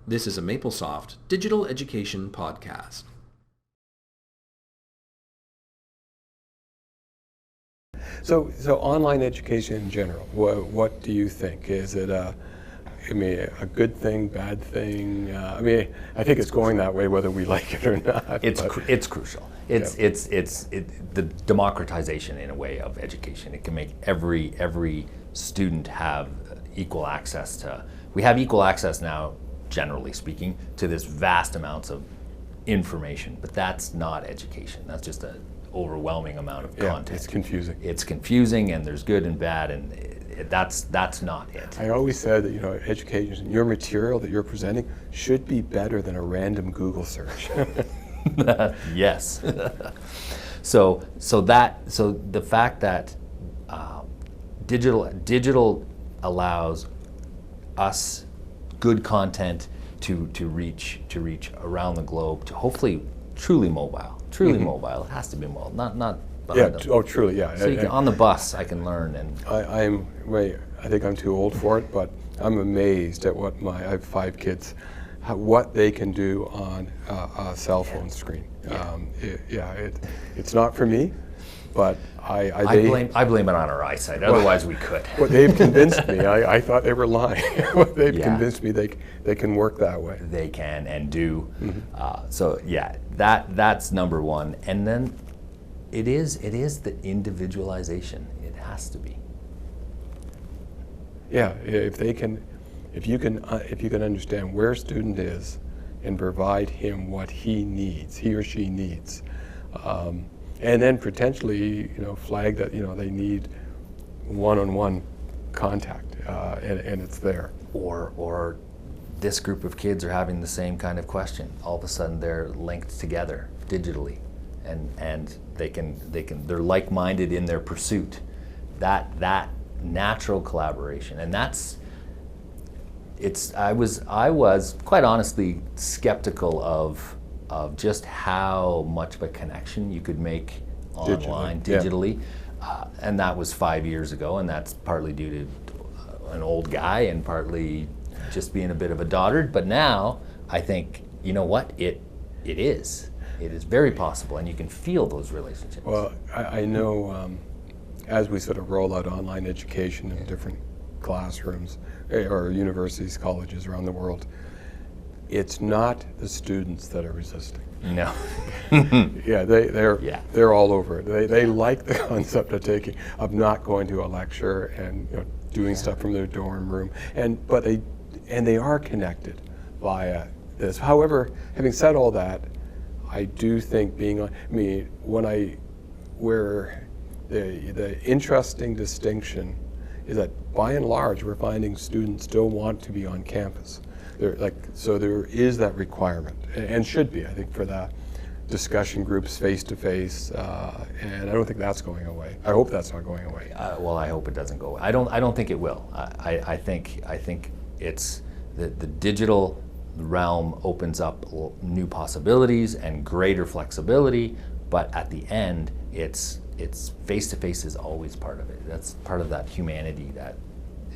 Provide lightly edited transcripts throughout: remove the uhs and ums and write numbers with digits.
This is a Maplesoft digital education podcast. So online education in general, what do you think? Is it a good thing, bad thing? I think it's going that way whether we like it or not. It's crucial. It's the democratization in a way of education. It can make every student have equal access to. We have equal access now, generally speaking, to this vast amounts of information, but that's not education. That's just an overwhelming amount of content. It's confusing. It's confusing, and there's good and bad, and that's not it. I always said that education, your material that you're presenting should be better than a random Google search. Yes. So the fact that digital allows us good content to reach around the globe, to hopefully truly mobile. Mobile. It has to be mobile, not. Truly, yeah. So on the bus, I can learn. And I think I'm too old for it, but I'm amazed at I have 5 kids, what they can do on a cell phone screen. It's not for me, but I blame it on our eyesight. Otherwise, we could. What they've convinced me, I thought they were lying. What they've convinced me, they can work that way. They can and do. That's number one. And then it is the individualization. It has to be. Yeah, if you can understand where a student is and provide him what he or she needs. And then potentially, flag that they need one-on-one contact, and it's there. Or this group of kids are having the same kind of question. All of a sudden, they're linked together digitally, and they're like-minded in their pursuit. That natural collaboration, and I was quite honestly skeptical of just how much of a connection you could make online, digitally. And that was 5 years ago, and that's partly due to an old guy and partly just being a bit of a dotard. But now I think, you know what, it is very possible, and you can feel those relationships. Well, I know as we sort of roll out online education in different classrooms or universities, colleges around the world, it's not the students that are resisting. No. They're all over it. They like the concept of not going to a lecture and doing stuff from their dorm room, but they are connected via this. However, having said all that, I do think where the interesting distinction is that by and large we're finding students still want to be on campus. So there is that requirement, and should be, I think, for the discussion groups face-to-face, and I don't think that's going away. I hope that's not going away. Well, I hope it doesn't go away. I don't think it will. I think it's the digital realm opens up new possibilities and greater flexibility, but at the end, it's face-to-face is always part of it. That's part of that humanity that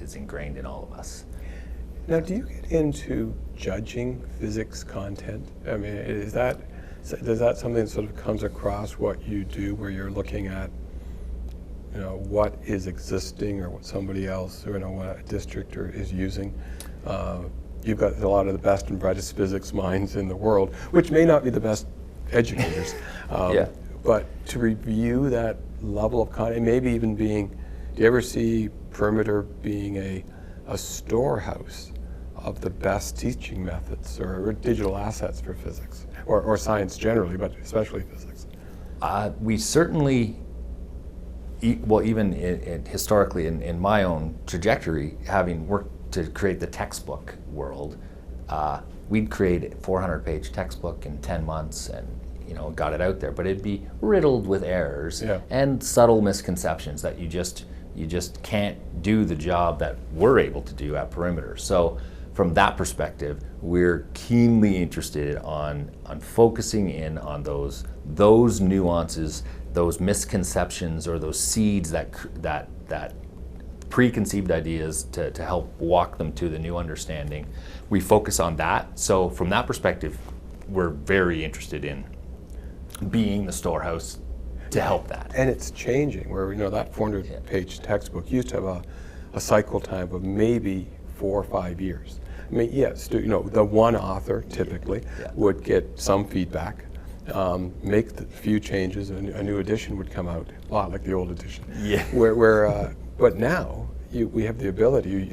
is ingrained in all of us. Now, do you get into judging physics content? Does that something that sort of comes across what you do, where you're looking at, what is existing or what somebody else or what a district is using? You've got a lot of the best and brightest physics minds in the world, which may not be the best educators, but to review that level of content, maybe even do you ever see Perimeter being a storehouse of the best teaching methods or digital assets for physics or science generally, but especially physics? We certainly, even historically in my own trajectory, having worked to create the textbook world, we'd create a 400-page textbook in 10 months and got it out there, but it'd be riddled with errors and subtle misconceptions that you just can't do the job that we're able to do at Perimeter. So from that perspective, we're keenly interested on focusing in on those nuances, those misconceptions, or those seeds that preconceived ideas to help walk them to the new understanding. We focus on that. So from that perspective, we're very interested in being the storehouse to help that. And it's changing, where that 400-page textbook used to have a cycle time of maybe 4 or 5 years. I mean, yes, the one author typically would get some feedback, make a few changes, and a new edition would come out, a lot like the old edition. Yeah. But now we have the ability,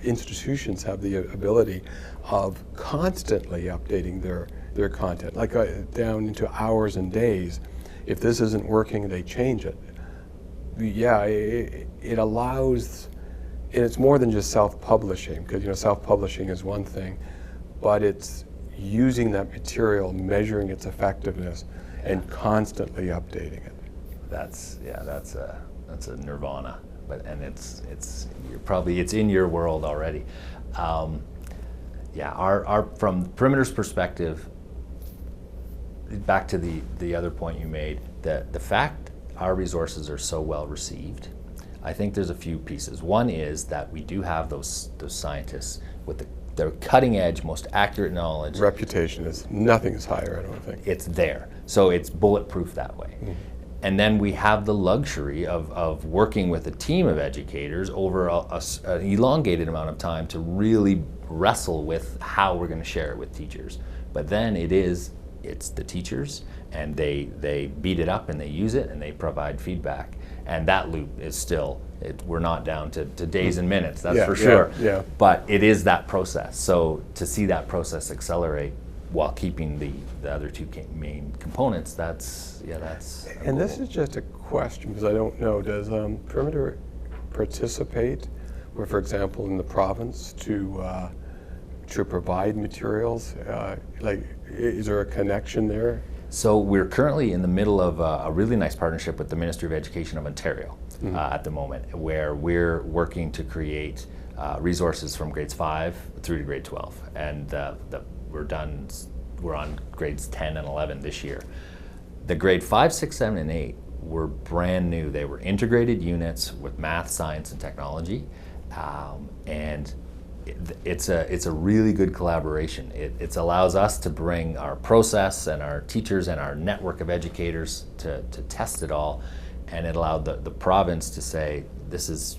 institutions have the ability of constantly updating their content, down into hours and days. If this isn't working, they change it. Yeah, it allows, and it's more than just self-publishing, because self-publishing is one thing, but it's using that material, measuring its effectiveness, and constantly updating it. That's a nirvana, and it's in your world already. Our from Perimeter's perspective, back to the other point you made, the fact our resources are so well received, I think there's a few pieces. One is that we do have those scientists with the cutting edge, most accurate knowledge. Reputation is, nothing is higher, I don't think. It's there, so it's bulletproof that way. Mm-hmm. And then we have the luxury of working with a team of educators over an elongated amount of time to really wrestle with how we're going to share it with teachers. But then it's the teachers, and they beat it up and they use it and they provide feedback. And that loop is still, we're not down to days and minutes, that's for sure. Yeah. But it is that process. So to see that process accelerate while keeping the other two main components, that's and this is just a question, because I don't know, does Perimeter participate, for example, in the province to provide materials? Is there a connection there? So we're currently in the middle of a really nice partnership with the Ministry of Education of Ontario at the moment, where we're working to create resources from grades 5 through to grade 12, and we're on grades 10 and 11 this year. The grade 5, 6, 7, and 8 were brand new. They were integrated units with math, science, and technology, and it's a really good collaboration. It allows us to bring our process and our teachers and our network of educators to test it all, and it allowed the province to say, this is,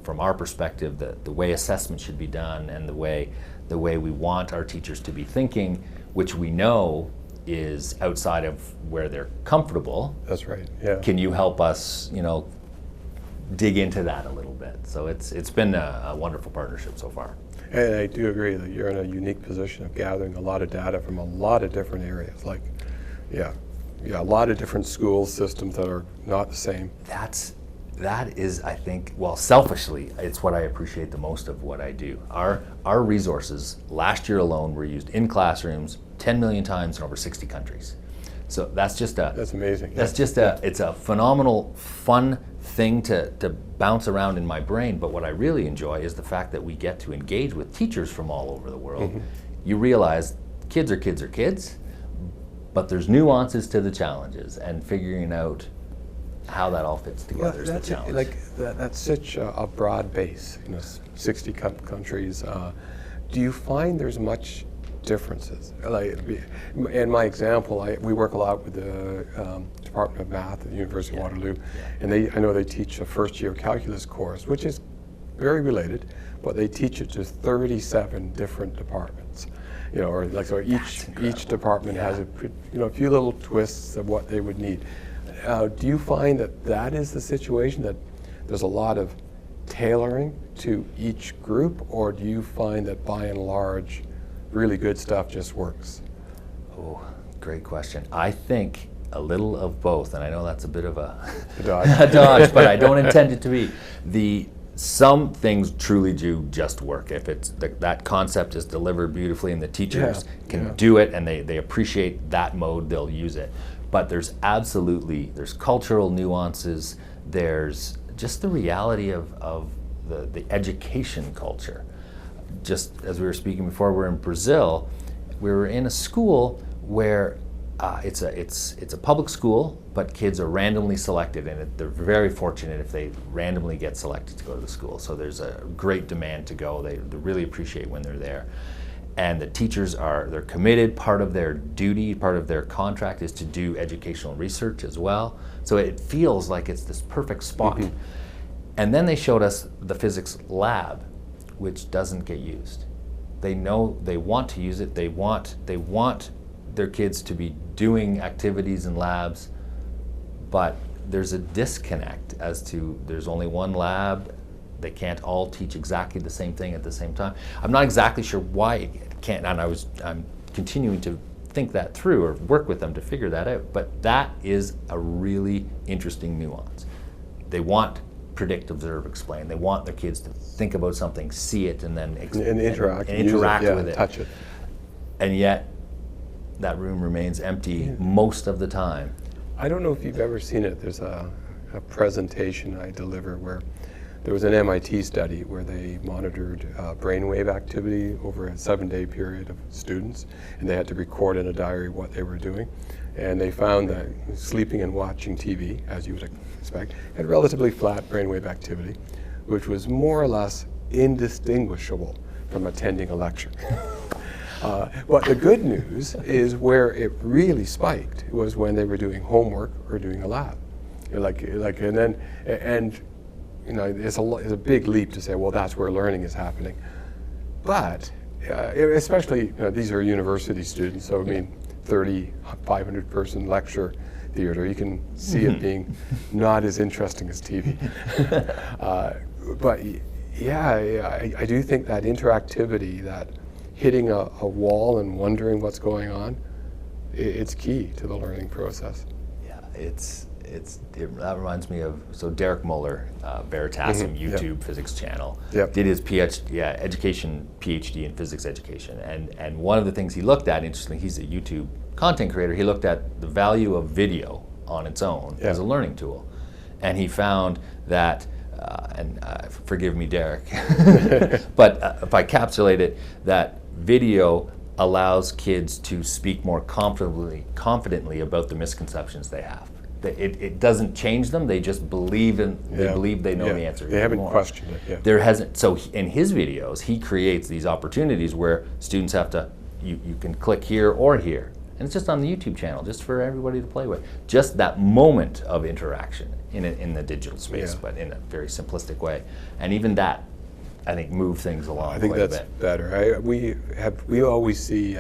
from our perspective, the way assessment should be done, and the way we want our teachers to be thinking, which we know is outside of where they're comfortable. That's right, yeah. Can you help us, dig into that a little bit? So it's been a wonderful partnership so far. And I do agree that you're in a unique position of gathering a lot of data from a lot of different areas, a lot of different school systems that are not the same. That is, I think, well, selfishly, it's what I appreciate the most of what I do. Our resources last year alone were used in classrooms 10 million times in over 60 countries. So that's amazing. It's a phenomenal, fun thing to bounce around in my brain, but what I really enjoy is the fact that we get to engage with teachers from all over the world. Mm-hmm. You realize kids are kids, but there's nuances to the challenges, and figuring out how that all fits together is the challenge. That's such a broad base, 60 countries. Do you find there's much differences? In my example, we work a lot with the Department of Math at the University of Waterloo, and I know they teach a first-year calculus course, which is very related, but they teach it to 37 different departments. So each department has a few little twists of what they would need. Do you find that is the situation, that there's a lot of tailoring to each group, or do you find that by and large really good stuff just works? Oh, great question. I think a little of both, and I know that's a bit of a dodge. a dodge, but I don't intend it to be. Some things truly do just work. If it's that concept is delivered beautifully and the teachers can do it and they appreciate that mode, they'll use it. But there's cultural nuances, there's just the reality of the education culture. Just as we were speaking before, we're in Brazil, we were in a school where it's a public school, but kids are randomly selected, and they're very fortunate if they randomly get selected to go to the school. So there's a great demand to go. They really appreciate when they're there. And the teachers they're committed. Part of their duty, part of their contract is to do educational research as well. So it feels like it's this perfect spot. Mm-hmm. And then they showed us the physics lab, which doesn't get used. They know they want to use it. They want their kids to be doing activities in labs, but there's a disconnect as to there's only one lab. They can't all teach exactly the same thing at the same time. I'm not exactly sure why it can't, and I'm continuing to think that through or work with them to figure that out, but that is a really interesting nuance. They want predict, observe, explain. They want their kids to think about something, see it, and then interact with it, touch it. And yet, that room remains empty most of the time. I don't know if you've ever seen it. There's a presentation I deliver where there was an MIT study where they monitored brainwave activity over a 7-day period of students, and they had to record in a diary what they were doing. And they found that sleeping and watching TV, as you would expect, had relatively flat brainwave activity, which was more or less indistinguishable from attending a lecture. But the good news is where it really spiked was when they were doing homework or doing a lab. And you know, it's a big leap to say, well, that's where learning is happening. But especially, these are university students, so I mean, 500 person lecture theater, you can see it being not as interesting as TV. But yeah, I do think that interactivity, that hitting a wall and wondering what's going on, it's key to the learning process. Yeah, that reminds me of, so Derek Muller, Veritasm YouTube physics channel, did his education PhD in physics education, and one of the things he looked at, interestingly, he's a YouTube content creator, he looked at the value of video on its own as a learning tool, and he found that, forgive me, Derek, but if I encapsulate it, that video allows kids to speak more confidently about the misconceptions they have. It doesn't change them. They just believe they know the answer. They haven't questioned it. Yeah. There hasn't. So in his videos, he creates these opportunities where students have to. You can click here or here, and it's just on the YouTube channel, just for everybody to play with. Just that moment of interaction in the digital space, but in a very simplistic way. And even that, I think, move things along. I think that's better. We always see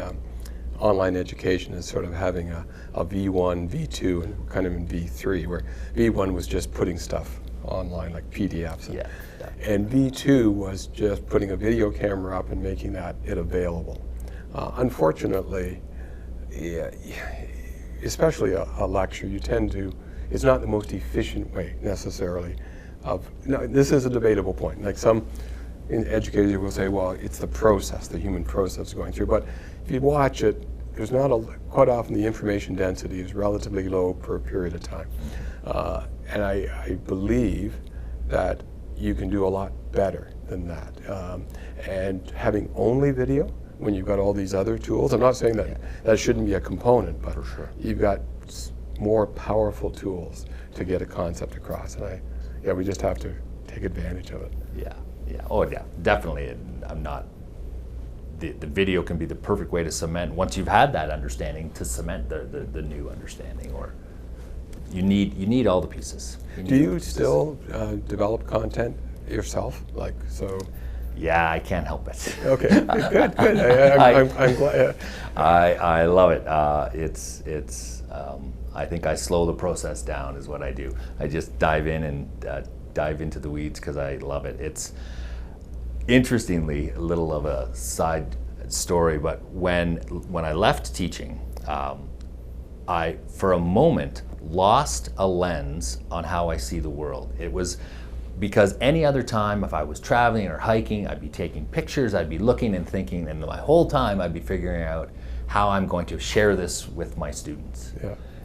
online education as sort of having a V1, V2, and kind of in V3, where V1 was just putting stuff online, like PDFs. And V2 was just putting a video camera up and making it available. Unfortunately, especially a lecture, you tend to, it's not the most efficient way necessarily this is a debatable point. Like some educators will say, well, it's the process, the human process going through. But if you watch it, there's quite often the information density is relatively low per a period of time. And I believe that you can do a lot better than that. And having only video, when you've got all these other tools, I'm not saying that shouldn't be a component, but you've got more powerful tools to get a concept across. And we just have to take advantage of it. Definitely. I'm not. The video can be the perfect way to cement, once you've had that understanding, to cement the new understanding. Or you need all the pieces. Do you still develop content yourself? Yeah, I can't help it. Okay, good. I'm glad. I love it. I think I slow the process down is what I do. I just dive in and dive into the weeds because I love it. It's interestingly a little of a side story, but when I left teaching, I for a moment lost a lens on how I see the world. It was because any other time, if I was traveling or hiking, I'd be taking pictures, I'd be looking and thinking, and my whole time I'd be figuring out how I'm going to share this with my students.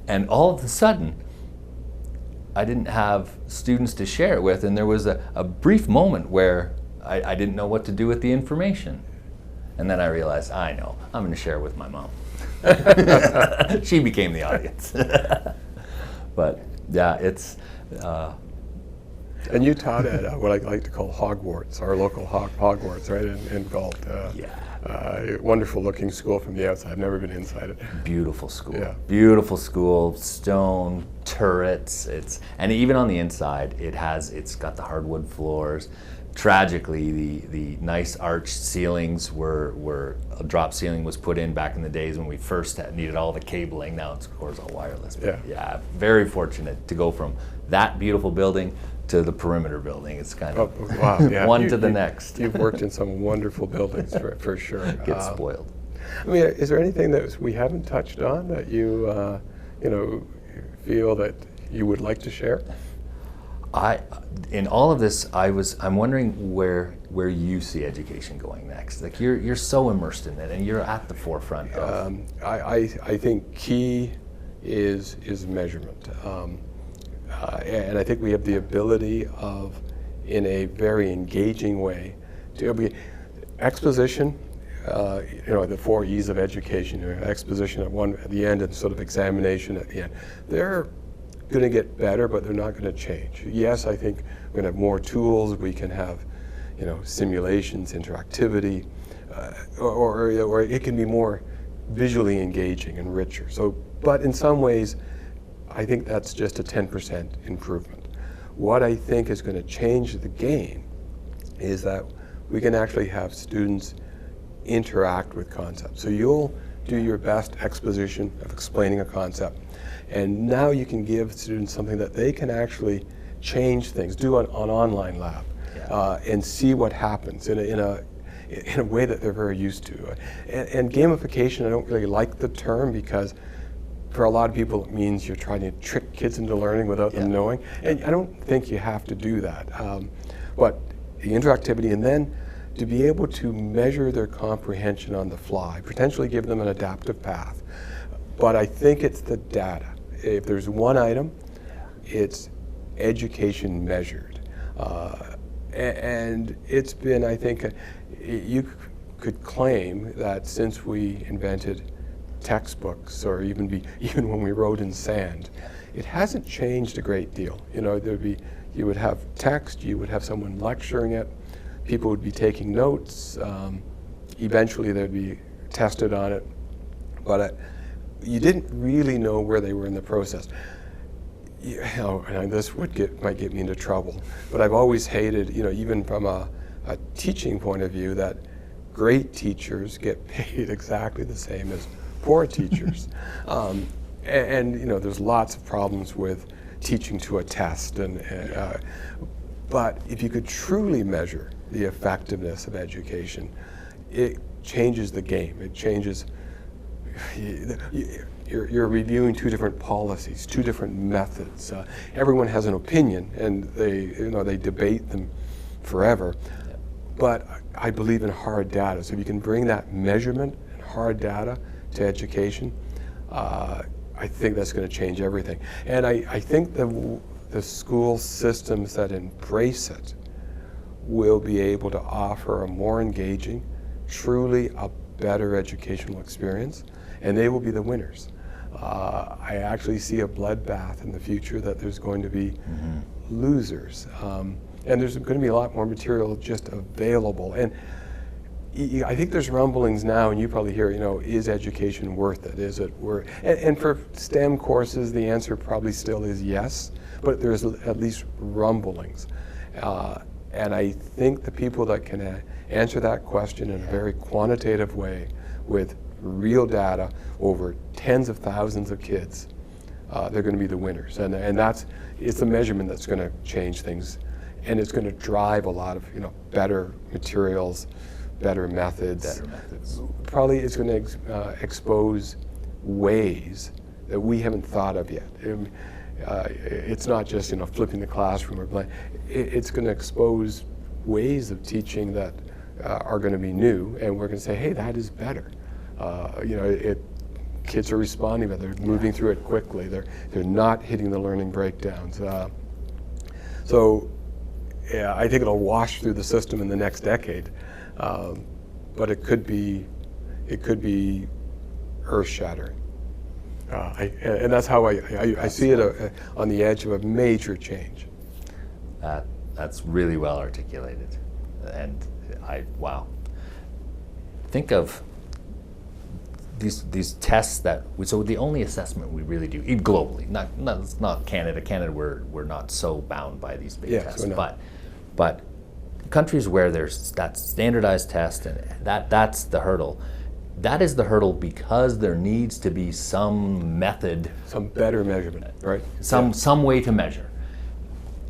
And all of a sudden, I didn't have students to share it with, and there was a brief moment where I didn't know what to do with the information. And then I realized, I know, I'm going to share it with my mom. She became the audience. But yeah, it's. And you taught at what I like to call Hogwarts, our local Hogwarts, right, in Galt. Wonderful looking school from the outside. I've never been inside it. Beautiful school. Yeah. Beautiful school, stone, turrets. And even on the inside, it's got the hardwood floors. Tragically, the nice arched ceilings were a drop ceiling was put in back in the days when we first needed all the cabling. Now it's, of course, all wireless. But yeah, very fortunate to go from that beautiful building to the perimeter building. It's kind of one to the next. You've worked in some wonderful buildings for sure. Get spoiled. I mean, is there anything that we haven't touched on that you feel that you would like to share? In all of this, I'm wondering where you see education going next. Like you're so immersed in it, and you're at the forefront of. I think key is measurement, and I think we have the ability of, in a very engaging way, to be exposition. The 4 E's of education: exposition at the end, and sort of examination at the end. They're going to get better, but they're not going to change. Yes, I think we're going to have more tools. We can have, simulations, interactivity, or it can be more visually engaging and richer. So, but in some ways, I think that's just a 10% improvement. What I think is going to change the game is that we can actually have students interact with concepts. So you'll do your best exposition of explaining a concept, and now you can give students something that they can actually change things, do an online lab, and see what happens in a way that they're very used to. And gamification, I don't really like the term, because for a lot of people it means you're trying to trick kids into learning without them knowing, and I don't think you have to do that. But the interactivity, and then to be able to measure their comprehension on the fly, potentially give them an adaptive path. But I think it's the data. If there's one item, it's education measured. And it's been, I think, you could claim that since we invented textbooks, or even when we wrote in sand, it hasn't changed a great deal. You would have text, you would have someone lecturing it, people would be taking notes, eventually they'd be tested on it, but you didn't really know where they were in the process. And this might get me into trouble, but I've always hated, even from a teaching point of view, that great teachers get paid exactly the same as poor teachers. And there's lots of problems with teaching to a test, but if you could truly measure the effectiveness of education, it changes the game. It changes. You're reviewing 2 different policies, 2 different methods. Everyone has an opinion, and they debate them forever. But I believe in hard data. So if you can bring that measurement and hard data to education, I think that's going to change everything. And I think the school systems that embrace it will be able to offer a more engaging, truly a better educational experience, and they will be the winners. I actually see a bloodbath in the future, that there's going to be losers. And there's going to be a lot more material just available. And I think there's rumblings now, and you probably hear, is education worth it? Is it worth? And for STEM courses, the answer probably still is yes, but there's at least rumblings. And I think the people that can answer that question in a very quantitative way with real data over tens of thousands of kids, they're going to be the winners. And it's the measurement that's going to change things, and it's going to drive a lot of better materials, better methods. Probably it's going to expose ways that we haven't thought of yet. It's not just flipping the classroom or blank. It's going to expose ways of teaching that are going to be new, and we're going to say, hey, that is better. Kids are responding, but they're moving through it quickly. They're not hitting the learning breakdowns. So I think it'll wash through the system in the next decade, but it could be earth-shattering. And that's how I see it on the edge of a major change. That's really well articulated, and wow. Think of these tests that so the only assessment we really do, even globally, not Canada. Canada, we're not so bound by these big tests, but countries where there's that standardized test and that's the hurdle. That is the hurdle because there needs to be some method, some better measurement, right? Some way to measure.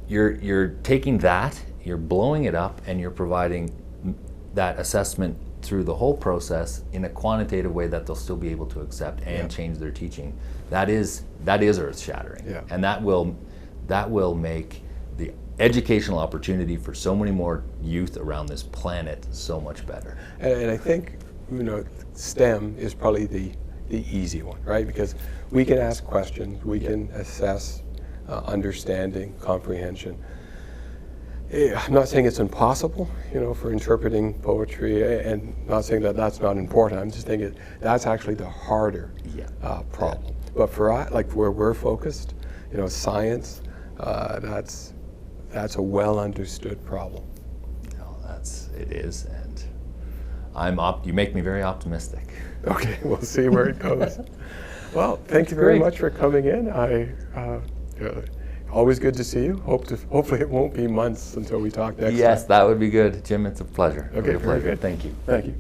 You're taking that, you're blowing it up, and you're providing that assessment through the whole process in a quantitative way that they'll still be able to accept and change their teaching. That is earth-shattering, and that will make the educational opportunity for so many more youth around this planet so much better. And I think, STEM is probably the easy one, right? Because we can ask questions, we can assess understanding, comprehension. I'm not saying it's impossible, for interpreting poetry, and not saying that that's not important. I'm just thinking that's actually the harder problem. But for us, like where we're focused, science, that's a well understood problem. No, it is, and you make me very optimistic. Okay, we'll see where it goes. Well, thank you very much for coming in. Always good to see you. Hopefully it won't be months until we talk next time. Yes, that would be good. Jim, it's a pleasure. Okay, Thank you. Thank you.